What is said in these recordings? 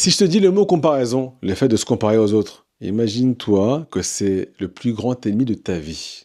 Si je te dis le mot comparaison, le fait de se comparer aux autres, imagine-toi que c'est le plus grand ennemi de ta vie.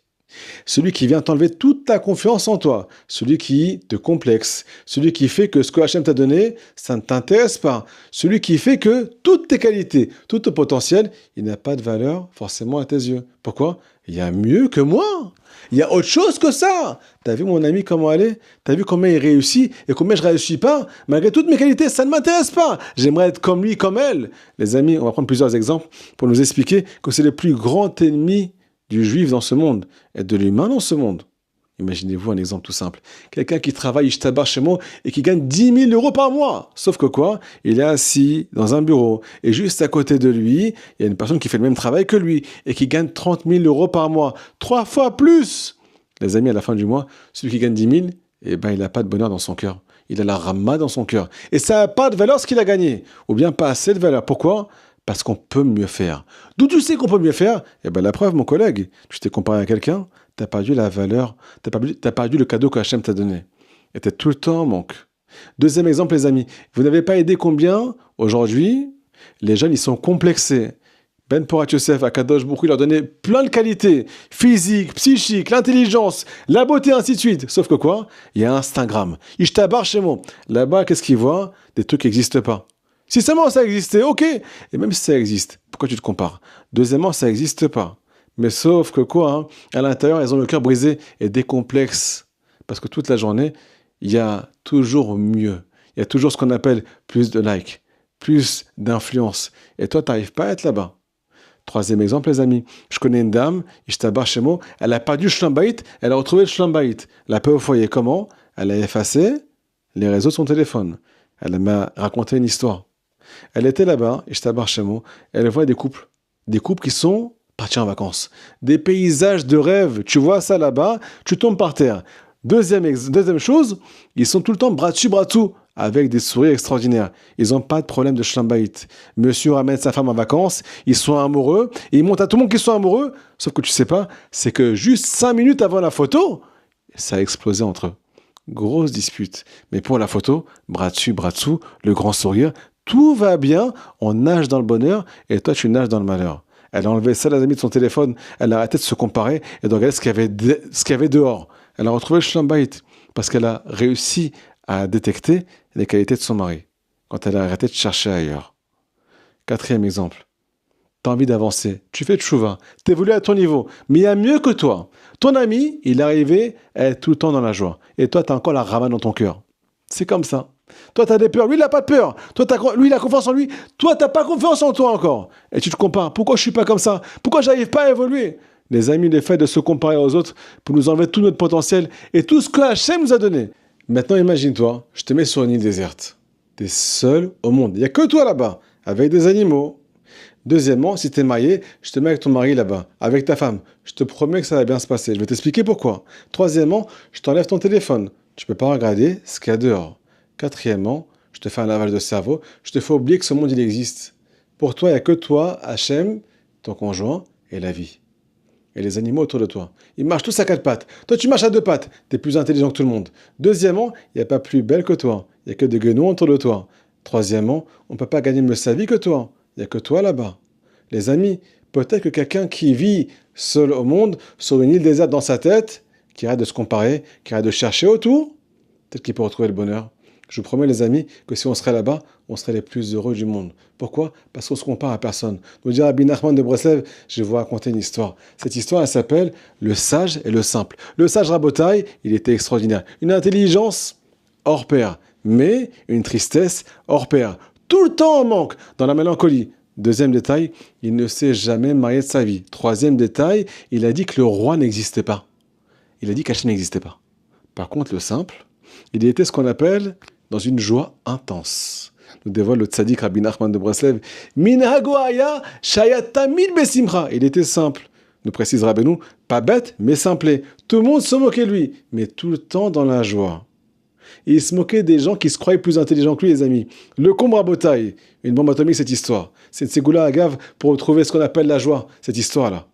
Celui qui vient t'enlever toute ta confiance en toi, celui qui te complexe, celui qui fait que ce que Hachem t'a donné, ça ne t'intéresse pas, celui qui fait que toutes tes qualités, tout ton potentiel, il n'a pas de valeur forcément à tes yeux. Pourquoi? Il y a mieux que moi. Il y a autre chose que ça. T'as vu mon ami comment elle est? T'as vu combien il réussit et combien je réussis pas? Malgré toutes mes qualités, ça ne m'intéresse pas. J'aimerais être comme lui, comme elle. Les amis, on va prendre plusieurs exemples pour nous expliquer que c'est le plus grand ennemi du juif dans ce monde et de l'humain dans ce monde. Imaginez-vous un exemple tout simple. Quelqu'un qui travaille chez moi et qui gagne 10 000 euros par mois. Sauf que quoi? Il est assis dans un bureau et juste à côté de lui, il y a une personne qui fait le même travail que lui et qui gagne 30 000 euros par mois. 3 fois plus! Les amis, à la fin du mois, celui qui gagne 10 000, eh ben, il n'a pas de bonheur dans son cœur. Il a la rama dans son cœur. Et ça n'a pas de valeur ce qu'il a gagné. Ou bien pas assez de valeur. Pourquoi? Parce qu'on peut mieux faire. D'où tu sais qu'on peut mieux faire? Eh bien, la preuve, mon collègue, tu t'es comparé à quelqu'un, tu as perdu la valeur, tu as perdu le cadeau que Hachem t'a donné. Et tu es tout le temps en manque. Deuxième exemple, les amis. Vous n'avez pas aidé combien? Aujourd'hui, les jeunes, ils sont complexés. Ben Porat Yosef, à Kadosh Baruch Hu, il leur donnait plein de qualités, physique, psychique, l'intelligence, la beauté, ainsi de suite. Sauf que quoi? Il y a Instagram. Ishtabar chez moi. Là-bas, qu'est-ce qu'ils voient? Des trucs qui n'existent pas. Si seulement ça existait, ok. Et même si ça existe, pourquoi tu te compares? Deuxièmement, ça n'existe pas. Mais sauf que quoi, hein, à l'intérieur, elles ont le cœur brisé et des complexes. Parce que toute la journée, il y a toujours mieux. Il y a toujours ce qu'on appelle plus de likes, plus d'influence. Et toi, tu n'arrives pas à être là-bas. Troisième exemple, les amis. Je connais une dame, Ishtabar Shemo, elle a perdu le Shlambait, elle a retrouvé le Shlambait. La paix au foyer, comment? Elle a effacé les réseaux de son téléphone. Elle m'a raconté une histoire. Elle était là-bas, Ishtabar Shemo, elle voit des couples qui sont partis en vacances. Des paysages de rêve, tu vois ça là-bas, tu tombes par terre. Deuxième chose, ils sont tout le temps bras dessus, bras dessous, avec des sourires extraordinaires. Ils n'ont pas de problème de schlambaït. Monsieur ramène sa femme en vacances, ils sont amoureux, et ils montrent à tout le monde qu'ils sont amoureux, sauf que tu sais pas, c'est que juste 5 minutes avant la photo, ça a explosé entre eux. Grosse dispute. Mais pour la photo, bras dessus, bras dessous, le grand sourire, tout va bien, on nage dans le bonheur, et toi tu nages dans le malheur. Elle a enlevé ça, les amis, de son téléphone, elle a arrêté de se comparer et de regarder ce qu'il y avait dehors. Elle a retrouvé le schlambaït, parce qu'elle a réussi à détecter les qualités de son mari, quand elle a arrêté de chercher ailleurs. Quatrième exemple. Tu as envie d'avancer, tu fais tchouva, tu évolues à ton niveau, mais il y a mieux que toi. Ton ami, il est arrivé à être tout le temps dans la joie, et toi, tu as encore la rama dans ton cœur. C'est comme ça. Toi, tu as des peurs, lui, il n'a pas de peur. Toi, lui, il a confiance en lui. Toi, tu n'as pas confiance en toi encore. Et tu te compares. Pourquoi je ne suis pas comme ça? Pourquoi je n'arrive pas à évoluer? Les amis, le fait de se comparer aux autres pour nous enlever tout notre potentiel et tout ce que Hachem nous a donné. Maintenant, imagine-toi, je te mets sur une île déserte. Tu es seul au monde. Il n'y a que toi là-bas, avec des animaux. Deuxièmement, si tu es marié, je te mets avec ton mari là-bas, avec ta femme. Je te promets que ça va bien se passer. Je vais t'expliquer pourquoi. Troisièmement, je t'enlève ton téléphone. Tu ne peux pas regarder ce qu'il y a dehors. Quatrièmement, je te fais un lavage de cerveau. Je te fais oublier que ce monde, il existe. Pour toi, il n'y a que toi, Hachem, ton conjoint et la vie. Et les animaux autour de toi. Ils marchent tous à 4 pattes. Toi, tu marches à 2 pattes. Tu es plus intelligent que tout le monde. Deuxièmement, il n'y a pas plus belle que toi. Il n'y a que des guenons autour de toi. Troisièmement, on ne peut pas gagner mieux sa vie que toi. Il n'y a que toi là-bas. Les amis, peut-être que quelqu'un qui vit seul au monde, sur une île déserte dans sa tête, qui arrête de se comparer, qui arrête de chercher autour, peut-être qu'il peut retrouver le bonheur. Je vous promets, les amis, que si on serait là-bas, on serait les plus heureux du monde. Pourquoi? Parce qu'on se compare à personne. Nous dit Rabbi Nachman de Breslev, je vais vous raconter une histoire. Cette histoire, elle s'appelle Le sage et le simple. Le sage Rabotai, il était extraordinaire. Une intelligence hors pair, mais une tristesse hors pair. Tout le temps en manque, dans la mélancolie. Deuxième détail, il ne s'est jamais marié de sa vie. Troisième détail, il a dit que le roi n'existait pas. Il a dit qu'Hachem n'existait pas. Par contre, le simple, il était ce qu'on appelle dans une joie intense. Nous dévoile le tzaddik Rabbi Nachman de Breslev. Minhago haya shaya tamid besimcha. Il était simple. Nous précise Rabbeinu, pas bête, mais simplé. Tout le monde se moquait de lui, mais tout le temps dans la joie. Et il se moquait des gens qui se croyaient plus intelligents que lui, les amis. Le combre à botaille, une bombe atomique, cette histoire. C'est une ségoula agave pour retrouver ce qu'on appelle la joie, cette histoire-là.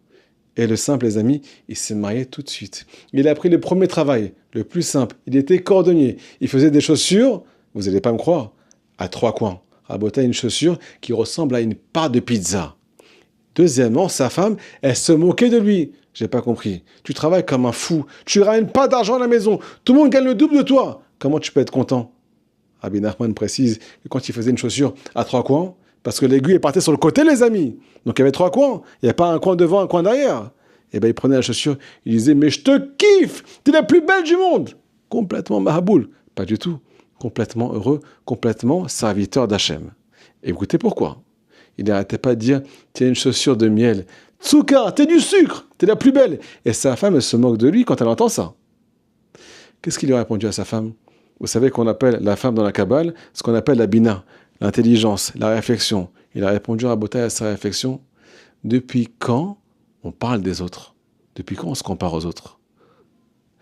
Et le simple, les amis, il s'est marié tout de suite. Il a pris le premier travail, le plus simple. Il était cordonnier. Il faisait des chaussures, vous n'allez pas me croire, à 3 coins. Rabotai, une chaussure qui ressemble à une part de pizza. Deuxièmement, sa femme, elle se moquait de lui. J'ai pas compris. Tu travailles comme un fou. Tu ramènes pas d'argent à la maison. Tout le monde gagne le double de toi. Comment tu peux être content? Rabbi Nachman précise que quand il faisait une chaussure à 3 coins, parce que l'aiguille partait sur le côté, les amis. Donc il y avait 3 coins. Il n'y avait pas un coin devant, un coin derrière. Et bien il prenait la chaussure, il disait, mais je te kiffe, t'es la plus belle du monde. Complètement mahaboul. Pas du tout. Complètement heureux, complètement serviteur d'Hachem. Et écoutez pourquoi. Il n'arrêtait pas de dire, t'es une chaussure de miel. Tsuka, t'es du sucre, t'es la plus belle. Et sa femme, elle se moque de lui quand elle entend ça. Qu'est-ce qu'il lui a répondu à sa femme? Vous savez qu'on appelle la femme dans la Kabbale ce qu'on appelle la bina, l'intelligence, la réflexion. Il a répondu à Botaï à sa réflexion. Depuis quand on parle des autres? Depuis quand on se compare aux autres?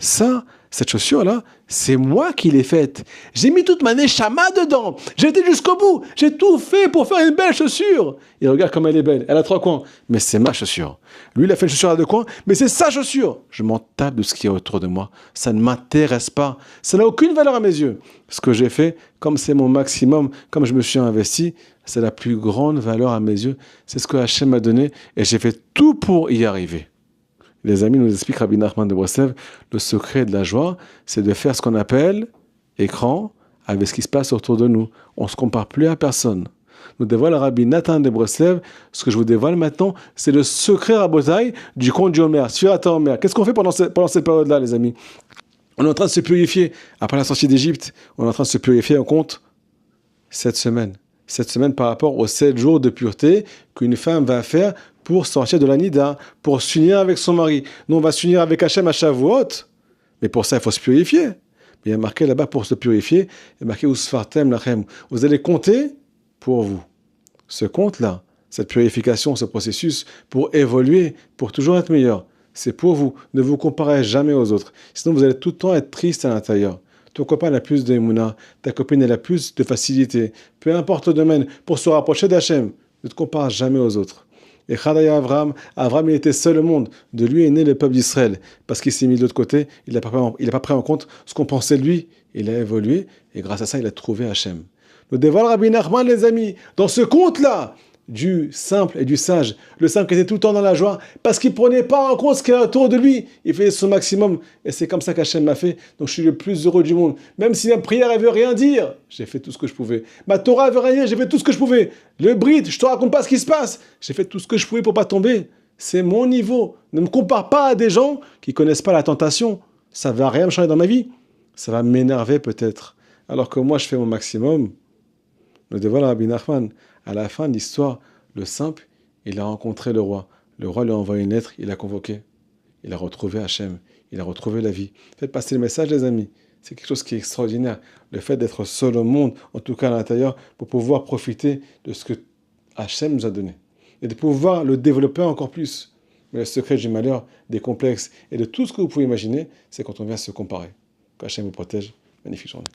Ça, cette chaussure-là, c'est moi qui l'ai faite. J'ai mis toute ma neshama dedans. J'ai été jusqu'au bout. J'ai tout fait pour faire une belle chaussure. Et regarde comme elle est belle. Elle a 3 coins. Mais c'est ma chaussure. Lui, il a fait une chaussure à 2 coins. Mais c'est sa chaussure. Je m'en tape de ce qui est autour de moi. Ça ne m'intéresse pas. Ça n'a aucune valeur à mes yeux. Ce que j'ai fait, comme c'est mon maximum, comme je me suis investi, c'est la plus grande valeur à mes yeux. C'est ce que Hachem m'a donné. Et j'ai fait tout pour y arriver. Les amis nous expliquent, Rabbi Nachman de Breslev, le secret de la joie, c'est de faire ce qu'on appelle écran avec ce qui se passe autour de nous. On ne se compare plus à personne. Nous dévoile Rabbi Nathan de Breslev. Ce que je vous dévoile maintenant, c'est le secret Rabotai du conte du Homer, Sfirata Homer. Qu'est-ce qu'on fait pendant cette période-là, les amis? On est en train de se purifier. Après la sortie d'Égypte, on est en train de se purifier, on compte 7 semaines. 7 semaines par rapport aux 7 jours de pureté qu'une femme va faire pour sortir de la nida, pour s'unir avec son mari. Nous, on va s'unir avec Hachem à Shavuot, mais pour ça, il faut se purifier. Mais il y a marqué là-bas, pour se purifier, il y a marqué Usfartem Lachem. Vous allez compter pour vous. Ce compte-là, cette purification, ce processus, pour évoluer, pour toujours être meilleur, c'est pour vous. Ne vous comparez jamais aux autres. Sinon, vous allez tout le temps être triste à l'intérieur. Ton copain a plus d'émouna, ta copine a plus de facilité. Peu importe le domaine, pour se rapprocher d'Hachem, ne te compare jamais aux autres. Et Chadaya Avram, il était seul au monde. De lui est né le peuple d'Israël. Parce qu'il s'est mis de l'autre côté, il n'a pas pris en compte ce qu'on pensait de lui. Il a évolué, et grâce à ça, il a trouvé Hachem. Nous dévoile Rabbi Nachman, les amis, dans ce conte-là, du simple et du sage. Le simple qui était tout le temps dans la joie, parce qu'il ne prenait pas en compte ce qu'il y a autour de lui. Il faisait son maximum. Et c'est comme ça qu'Hachem m'a fait. Donc je suis le plus heureux du monde. Même si ma prière, elle ne veut rien dire, j'ai fait tout ce que je pouvais. Ma Torah, elle ne veut rien dire, j'ai fait tout ce que je pouvais. Le Brit, je ne te raconte pas ce qui se passe. J'ai fait tout ce que je pouvais pour ne pas tomber. C'est mon niveau. Ne me compare pas à des gens qui ne connaissent pas la tentation. Ça ne va rien me changer dans ma vie. Ça va m'énerver peut-être. Alors que moi, je fais mon maximum. Nous dévoile Rabbi Nachman. À la fin de l'histoire, le simple, il a rencontré le roi. Le roi lui a envoyé une lettre, il l'a convoqué. Il a retrouvé Hachem, il a retrouvé la vie. Faites passer le message, les amis. C'est quelque chose qui est extraordinaire. Le fait d'être seul au monde, en tout cas à l'intérieur, pour pouvoir profiter de ce que Hachem nous a donné. Et de pouvoir le développer encore plus. Mais le secret du malheur, des complexes et de tout ce que vous pouvez imaginer, c'est quand on vient se comparer. Qu'Hachem vous protège. Magnifique journée.